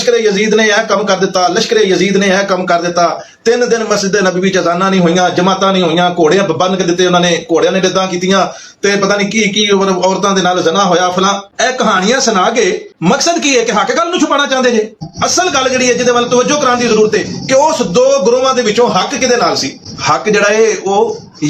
لشکر یزید نے یہ کم کر دیتا، لشکر یزید نے یہ کم کر دیتا، 3 دن مسجد نبوی چ اذاناں نہیں ہوئیاں، جماعتاں نہیں ہوئیاں، گھوڑے بن کے دتے انہوں نے، گھوڑیاں نے ڈداں کیتیاں تے پتہ نہیں کی عورتاں دے نال زنا ہویا فلاں، اے کہانیاں سنا کے مقصد کی ہے کہ حق گل نوں چھپانا چاہندے جے؟ اصل گل جڑی ہے جہدے ول توجہ کران دی ضرورت ہے کہ اس 2 گروہاں دے وچوں حق کدے نال سی؟ حق جڑا ہے وہ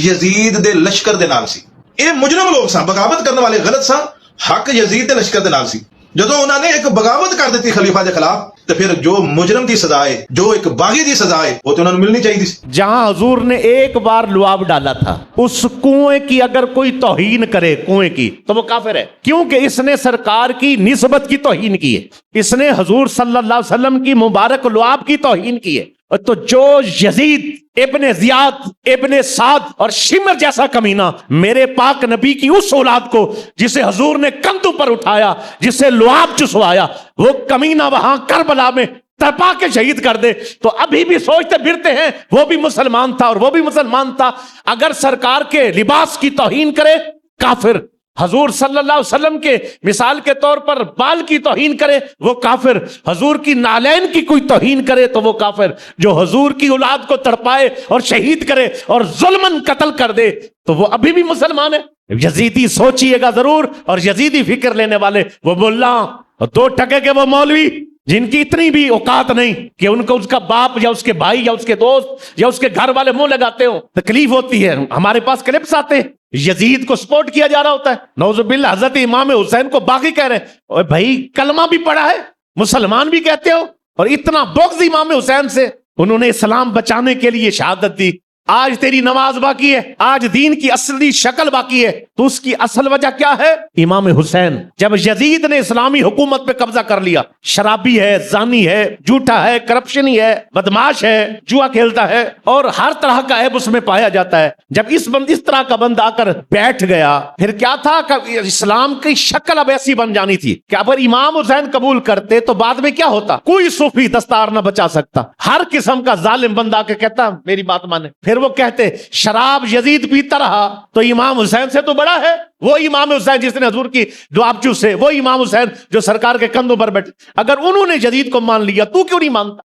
یزید دے لشکر دے نال سی۔ یہ مجرم لوگ سن، بغاوت کرنے والے غلط سن، حق یزید دے لشکر دے نال سی۔ جدوں انہوں نے ایک بغاوت کر دیتی خلیفہ دے خلاف تو پھر جو مجرم دی سزا ہے، جو ایک باغی دی سزا ہے، وہ تو انہوں نے ملنی چاہیے تھی۔ جہاں حضور نے ایک بار لعاب ڈالا تھا، اس کنویں کی اگر کوئی توہین کرے کنویں کی تو وہ کافر ہے، کیونکہ اس نے سرکار کی نسبت کی توہین کی ہے، اس نے حضور صلی اللہ علیہ وسلم کی مبارک لعاب کی توہین کی ہے۔ تو جو یزید ابن زیاد ابن سعد اور شمر جیسا کمینہ میرے پاک نبی کی اس اولاد کو جسے حضور نے کندھوں پر اٹھایا، جسے لعاب چسوایا، وہ کمینہ وہاں کربلا میں تڑپا کے شہید کر دے، تو ابھی بھی سوچتے پھرتے ہیں وہ بھی مسلمان تھا اور وہ بھی مسلمان تھا۔ اگر سرکار کے لباس کی توہین کرے کافر، حضور صلی اللہ علیہ وسلم کے مثال کے طور پر بال کی توہین کرے وہ کافر، حضور کی نالین کی کوئی توہین کرے تو وہ کافر، جو حضور کی اولاد کو تڑپائے اور شہید کرے اور ظلمن قتل کر دے تو وہ ابھی بھی مسلمان ہے۔ یزیدی سوچئے گا ضرور، اور یزیدی فکر لینے والے وہ ملا اور 2 ٹکے کے وہ مولوی جن کی اتنی بھی اوقات نہیں کہ ان کو اس کا باپ یا اس کے بھائی یا اس کے دوست یا اس کے گھر والے منہ لگاتے ہوں۔ تکلیف ہوتی ہے، ہمارے پاس کلپس آتے ہیں، یزید کو سپورٹ کیا جا رہا ہوتا ہے، نعوذ باللہ حضرت امام حسین کو باغی کہہ رہے ہیں، اور بھائی کلمہ بھی پڑھا ہے، مسلمان بھی کہتے ہو، اور اتنا بغض امام حسین سے، انہوں نے اسلام بچانے کے لیے شہادت دی۔ آج تیری نماز باقی ہے، آج دین کی اصلی شکل باقی ہے، تو اس کی اصل وجہ کیا ہے؟ امام حسین۔ جب یزید نے اسلامی حکومت پہ قبضہ کر لیا، شرابی ہے، زانی ہے، جھوٹا ہے، کرپشنی ہے، بدماش ہے، جوا کھیلتا ہے، اور ہر طرح کا عیب اس میں پایا جاتا ہے، جب اس طرح کا بندہ آ کر بیٹھ گیا، پھر کیا تھا کہ اسلام کی شکل اب ایسی بن جانی تھی کہ اگر امام حسین قبول کرتے تو بعد میں کیا ہوتا؟ کوئی صوفی دستار نہ بچا سکتا، ہر قسم کا ظالم بندہ کے کہتا میری بات مانے، پھر وہ کہتے شراب یزید پیتا رہا تو امام حسین سے تو بڑا ہے، وہ امام حسین جس نے حضور کی لعاب چوسے، وہ امام حسین جو سرکار کے کندھوں پر بیٹھے، اگر انہوں نے یزید کو مان لیا تو کیوں نہیں مانتا؟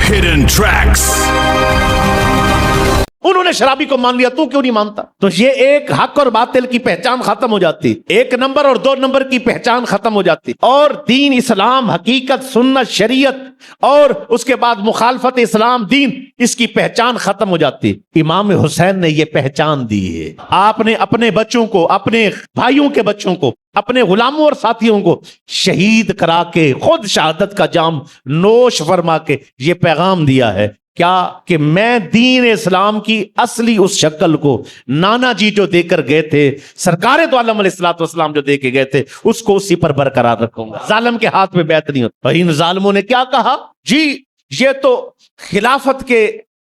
Hidden Tracks. انہوں نے شرابی کو مان لیا تو کیوں نہیں مانتا؟ تو یہ ایک حق اور باطل کی پہچان ختم ہو جاتی، 1 نمبر اور 2 نمبر کی پہچان ختم ہو جاتی، اور دین اسلام، حقیقت، سنت، شریعت، اور اس کے بعد مخالفت اسلام دین، اس کی پہچان ختم ہو جاتی۔ امام حسین نے یہ پہچان دی ہے، آپ نے اپنے بچوں کو، اپنے بھائیوں کے بچوں کو، اپنے غلاموں اور ساتھیوں کو شہید کرا کے خود شہادت کا جام نوش فرما کے یہ پیغام دیا ہے کیا کہ میں دین اسلام کی اصلی اس شکل کو نانا جی جو دے کر گئے تھے، سرکار دو عالم علیہ الصلوۃ والسلام جو دے کے گئے تھے، اس کو اسی پر برقرار رکھوں گا، ظالم کے ہاتھ میں بیعت نہیں ہوتا۔ ان ظالموں نے کیا کہا؟ جی یہ تو خلافت کے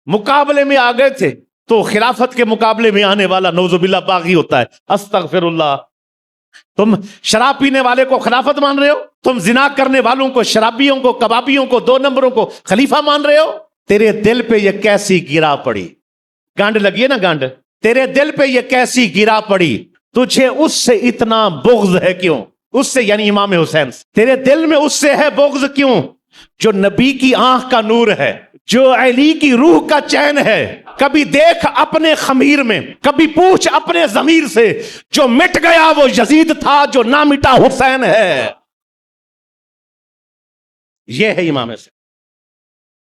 مقابلے میں آ گئے تھے، تو خلافت کے مقابلے میں آنے والا نعوذ باللہ باغی ہوتا ہے، استغفر اللہ۔ تم شراب پینے والے کو خلافت مان رہے ہو، تم زنا کرنے والوں کو، شرابیوں کو، کبابیوں کو، 2 نمبروں کو خلیفہ مان رہے ہو؟ تیرے دل پہ یہ کیسی گرا پڑی، گانڈ لگی ہے نا گانڈ، تیرے دل پہ یہ کیسی گرا پڑی، تجھے اس سے اتنا بغض ہے کیوں؟ اس سے یعنی امام حسین سے تیرے دل میں اس سے ہے بغض کیوں؟ جو نبی کی آنکھ کا نور ہے، جو علی کی روح کا چین ہے، کبھی دیکھ اپنے خمیر میں، کبھی پوچھ اپنے ضمیر سے، جو مٹ گیا وہ یزید تھا، جو نہ مٹا حسین ہے۔ یہ ہے امام حسین۔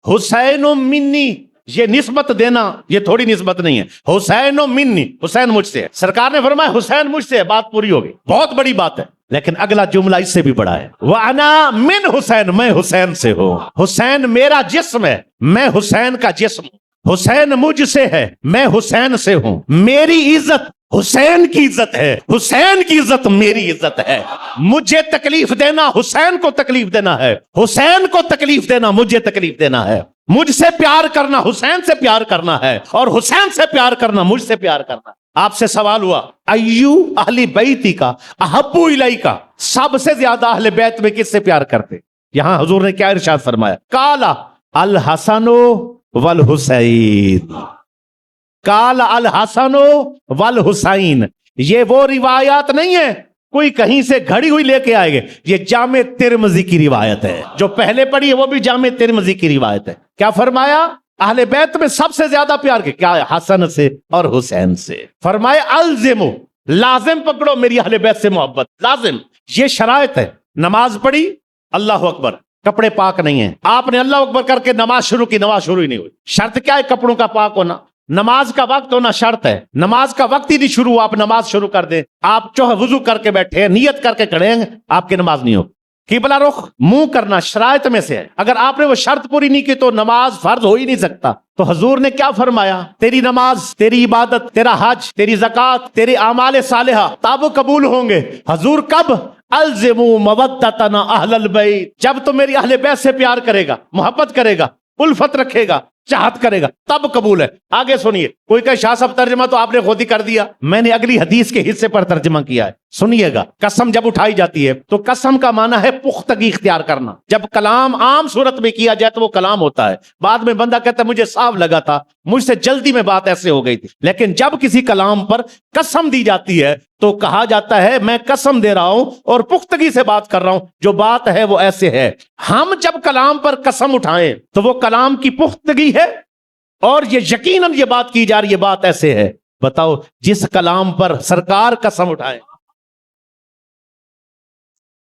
حسین منی، یہ نسبت دینا یہ تھوڑی نسبت نہیں ہے، حسین منی، حسین مجھ سے ہے۔ سرکار نے فرمایا حسین مجھ سے ہے، بات پوری ہو گئی، بہت بڑی بات ہے۔ لیکن اگلا جملہ اس سے بھی بڑا ہے، وَأَنَا مِنْ حسین، میں حسین سے ہوں، حسین میرا جسم ہے، میں حسین کا جسم ہوں، حسین مجھ سے ہے، میں حسین سے ہوں، میری عزت حسین کی عزت ہے، حسین کی عزت میری عزت ہے، مجھے تکلیف دینا حسین کو تکلیف دینا ہے، حسین کو تکلیف دینا مجھے تکلیف دینا ہے، مجھ سے پیار کرنا حسین سے پیار کرنا ہے، اور حسین سے پیار کرنا مجھ سے پیار کرنا ہے۔ آپ سے سوال ہوا ایو اہل بیتی کا احب الیکا، سب سے زیادہ اہل بیت میں کس سے پیار کرتے؟ یہاں حضور نے کیا ارشاد فرمایا؟ قال الحسن والحسین، قال الحسن والحسین۔ یہ وہ روایات نہیں ہے کوئی کہیں سے گھڑی ہوئی لے کے آئے گے. یہ جامع ترمذی کی روایت ہے. جو پہلے پڑھی ہے وہ بھی جامع ترمذی کی روایت ہے. کیا فرمایا؟ اہل بیت میں سب سے زیادہ پیار کے کیا ہے؟ حسن سے اور حسین سے. فرمایا الزمو، لازم پکڑو میری اہل بیت سے محبت، لازم. یہ شرائط ہے. نماز پڑھی، اللہ اکبر، کپڑے پاک نہیں ہیں. آپ نے اللہ اکبر کر کے نماز شروع کی، نماز شروع ہی نہیں ہوئی. شرط کیا ہے؟ کپڑوں کا پاک ہونا. نماز کا وقت ہونا شرط ہے. نماز کا وقت ہی نہیں شروع ہوا، آپ نماز شروع کر دیں. آپ وضو کر کے بیٹھے ہیں، نیت کر کے کھڑے ہیں، آپ کی نماز نہیں ہو. قبلہ رخ منہ کرنا شرائط میں سے ہے. اگر آپ نے وہ شرط پوری نہیں کی تو نماز فرض ہو ہی نہیں سکتا. تو حضور نے کیا فرمایا؟ تیری نماز، تیری عبادت، تیرا حج، تیری زکوٰۃ، تیرے اعمال صالحہ تاب و قبول ہوں گے. حضور کب؟ الزموا مودتنا اہل البیت، جب تو میری اہل بیت سے پیار کرے گا، محبت کرے گا، الفت رکھے گا، چاہت کرے گا، تب قبول ہے. آگے سنیے. کوئی کہ شاہ صاحب ترجمہ تو آپ نے خود ہی کر دیا. میں نے اگلی حدیث کے حصے پر ترجمہ کیا ہے، سنیے گا. قسم جب اٹھائی جاتی ہے تو قسم کا معنی ہے پختگی اختیار کرنا. جب کلام عام صورت میں کیا جائے تو وہ کلام ہوتا ہے. بعد میں بندہ کہتا ہے مجھے صاف لگا تھا، مجھ سے جلدی میں بات ایسے ہو گئی تھی. لیکن جب کسی کلام پر قسم دی جاتی ہے تو کہا جاتا ہے میں قسم دے رہا ہوں اور پختگی سے بات کر رہا ہوں، جو بات ہے وہ ایسے ہے. ہم جب کلام پر قسم اٹھائیں تو وہ کلام کی پختگی ہے، اور یہ یقیناً یہ بات کی جا رہی ہے، بات ایسے ہے. بتاؤ جس کلام پر سرکار قسم اٹھائیں،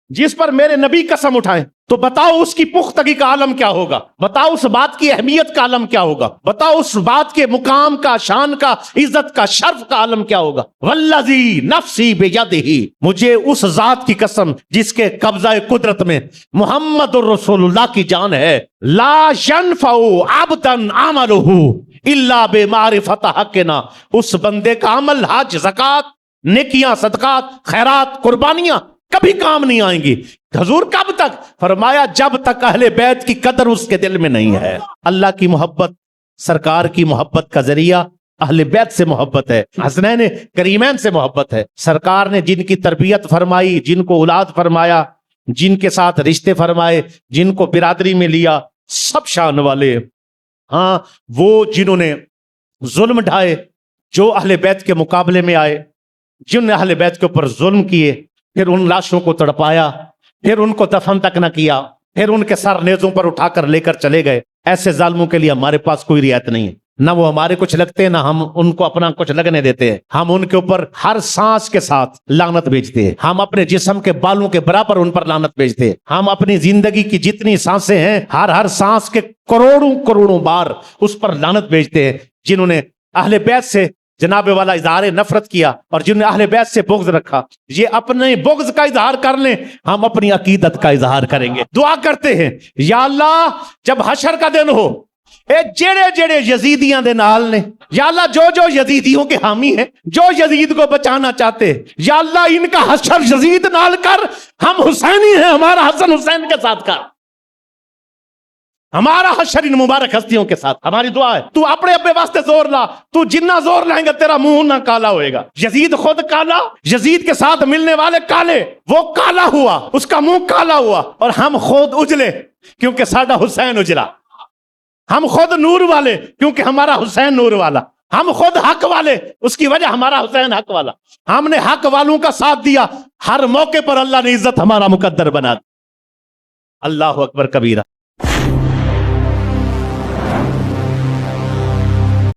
جس پر میرے نبی قسم اٹھائیں، تو بتاؤ اس کی پختگی کا عالم کیا ہوگا؟ بتاؤ اس بات کی اہمیت کا عالم کیا ہوگا؟ بتاؤ اس بات کے مقام کا، شان کا، عزت کا، شرف کا عالم کیا ہوگا؟ والذی نفسی بیدہ، مجھے اس ذات کی قسم جس کے قبضہ قدرت میں محمد الرسول اللہ کی جان ہے. لا ينفع عبدا عملہ الا بمعرفت حقنا، اس بندے کا عمل، حج، زکوٰۃ، نیکیاں، صدقات، خیرات، قربانیاں کبھی کام نہیں آئیں گی. حضور کب تک؟ فرمایا جب تک اہل بیت کی قدر اس کے دل میں نہیں ہے. اللہ کی محبت، سرکار کی محبت کا ذریعہ اہل بیت سے محبت ہے، حسنین کریمین سے محبت ہے. سرکار نے جن کی تربیت فرمائی، جن کو اولاد فرمایا، جن کے ساتھ رشتے فرمائے، جن کو برادری میں لیا، سب شان والے. ہاں وہ جنہوں نے ظلم ڈھائے، جو اہل بیت کے مقابلے میں آئے، جن نے اہل بیت کے اوپر ظلم کیے، پھر ان لاشوں کو تڑپایا، پھر ان کو دفن تک نہ کیا، پھر ان کے سر نیزوں پر اٹھا کر لے کر چلے گئے. ایسے ظالموں کے لیے ہمارے پاس کوئی رعایت نہیں ہے. نہ وہ ہمارے کچھ لگتے ہیں، نہ ہم ان کو اپنا کچھ لگنے دیتے ہیں. ہم ان کے اوپر ہر سانس کے ساتھ لعنت بھیجتے ہیں. ہم اپنے جسم کے بالوں کے برابر ان پر لعنت بھیجتے ہیں. ہم اپنی زندگی کی جتنی سانسیں ہیں، ہر سانس کے کروڑوں بار اس پر لعنت بھیجتے ہیں. جنہوں نے اہل بیت سے جناب والا اظہار نفرت کیا اور جنہوں نے اہل بیت سے بغض رکھا، یہ اپنے بغض کا اظہار کر لیں، ہم اپنی عقیدت کا اظہار کریں گے. دعا کرتے ہیں یا اللہ جب حشر کا دن ہو، اے جڑے جڑے یزیدیاں دے نال نے، یا اللہ جو جو یزیدیوں کے حامی ہیں، جو یزید کو بچانا چاہتے، یا اللہ ان کا حشر یزید نال کر. ہم حسینی ہیں، ہمارا حسن حسین کے ساتھ کر، ہمارا حشر ان مبارک ہستیوں کے ساتھ. ہماری دعا ہے تو اپنے ابے واسطے زور لا، تو جنہ زور لائیں گا تیرا منہ نہ کالا ہوئے گا. یزید خود کالا، یزید کے ساتھ ملنے والے کالے، وہ کالا ہوا، اس کا منہ کالا ہوا، اور ہم خود اجلے کیونکہ ساڈا حسین اجلا. ہم خود نور والے کیونکہ ہمارا حسین نور والا. ہم خود حق والے، اس کی وجہ ہمارا حسین حق والا. ہم نے حق والوں کا ساتھ دیا، ہر موقع پر اللہ نے عزت ہمارا مقدر بنا دی. اللہ اکبر کبیرہ.